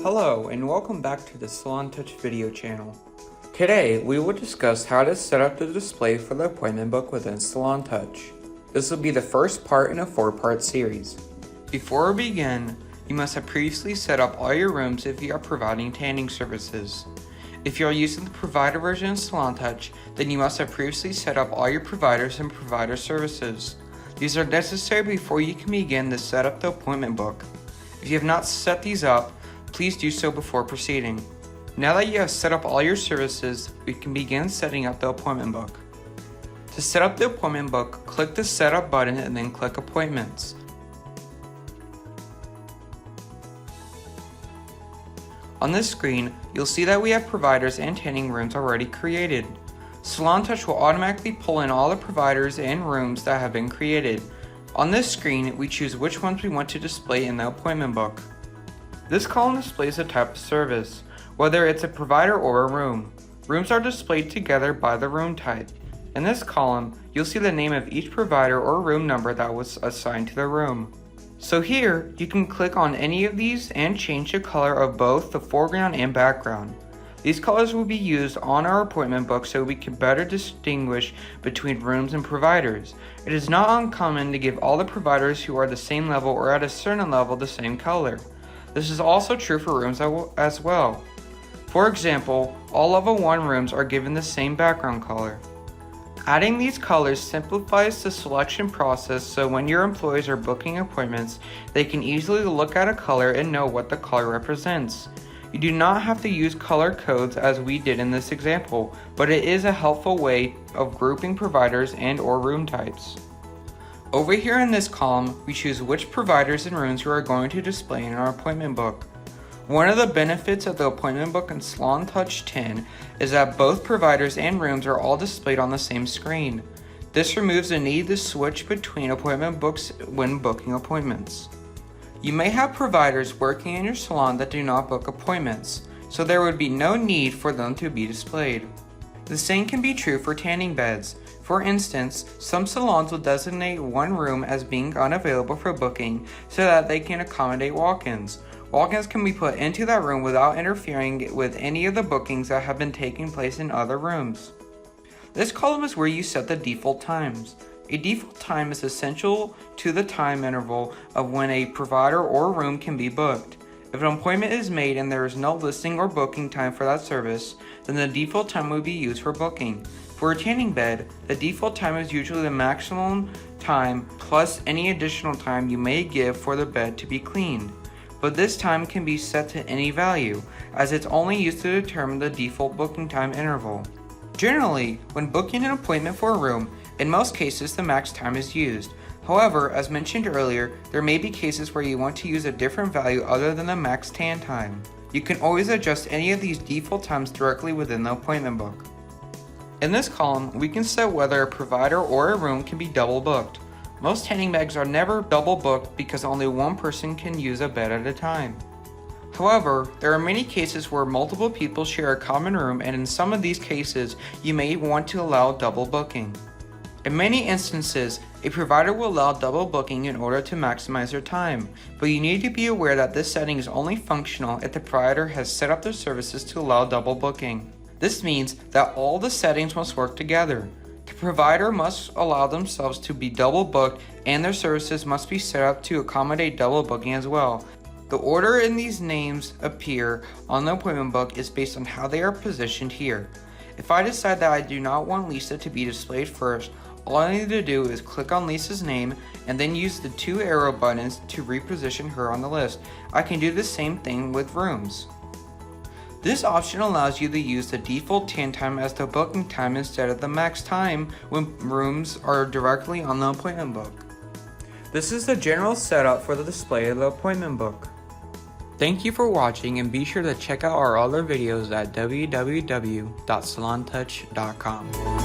Hello and welcome back to the SalonTouch video channel. Today we will discuss how to set up the display for the appointment book within SalonTouch. This will be the first part in a 4-part series. Before we begin, you must have previously set up all your rooms if you are providing tanning services. If you are using the provider version of SalonTouch, then you must have previously set up all your providers and provider services. These are necessary before you can begin to set up the appointment book. If you have not set these up, please do so before proceeding. Now that you have set up all your services, we can begin setting up the appointment book. To set up the appointment book, click the Setup button and then click Appointments. On this screen, you'll see that we have providers and tanning rooms already created. SalonTouch will automatically pull in all the providers and rooms that have been created. On this screen, we choose which ones we want to display in the appointment book. This column displays the type of service, whether it's a provider or a room. Rooms are displayed together by the room type. In this column, you'll see the name of each provider or room number that was assigned to the room. So here, you can click on any of these and change the color of both the foreground and background. These colors will be used on our appointment book so we can better distinguish between rooms and providers. It is not uncommon to give all the providers who are the same level or at a certain level the same color. This is also true for rooms as well. For example, all level 1 rooms are given the same background color. Adding these colors simplifies the selection process, so when your employees are booking appointments, they can easily look at a color and know what the color represents. You do not have to use color codes as we did in this example, but it is a helpful way of grouping providers and or room types. Over here in this column, we choose which providers and rooms we are going to display in our appointment book. One of the benefits of the appointment book in SalonTouch 10 is that both providers and rooms are all displayed on the same screen. This removes the need to switch between appointment books when booking appointments. You may have providers working in your salon that do not book appointments, so there would be no need for them to be displayed. The same can be true for tanning beds. For instance, some salons will designate one room as being unavailable for booking so that they can accommodate walk-ins. Walk-ins can be put into that room without interfering with any of the bookings that have been taking place in other rooms. This column is where you set the default times. A default time is essential to the time interval of when a provider or room can be booked. If an appointment is made and there is no listing or booking time for that service, then the default time will be used for booking. For a tanning bed, the default time is usually the maximum time plus any additional time you may give for the bed to be cleaned. But this time can be set to any value, as it's only used to determine the default booking time interval. Generally, when booking an appointment for a room, in most cases the max time is used. However, as mentioned earlier, there may be cases where you want to use a different value other than the max tan time. You can always adjust any of these default times directly within the appointment book. In this column, we can set whether a provider or a room can be double booked. Most tanning beds are never double booked because only one person can use a bed at a time. However, there are many cases where multiple people share a common room, and in some of these cases, you may want to allow double booking. In many instances, a provider will allow double booking in order to maximize their time, but you need to be aware that this setting is only functional if the provider has set up their services to allow double booking. This means that all the settings must work together. The provider must allow themselves to be double booked, and their services must be set up to accommodate double booking as well. The order in these names appear on the appointment book is based on how they are positioned here. If I decide that I do not want Lisa to be displayed first, all I need to do is click on Lisa's name and then use the 2 arrow buttons to reposition her on the list. I can do the same thing with rooms. This option allows you to use the default tan time as the booking time instead of the max time when rooms are directly on the appointment book. This is the general setup for the display of the appointment book. Thank you for watching, and be sure to check out our other videos at www.salontouch.com.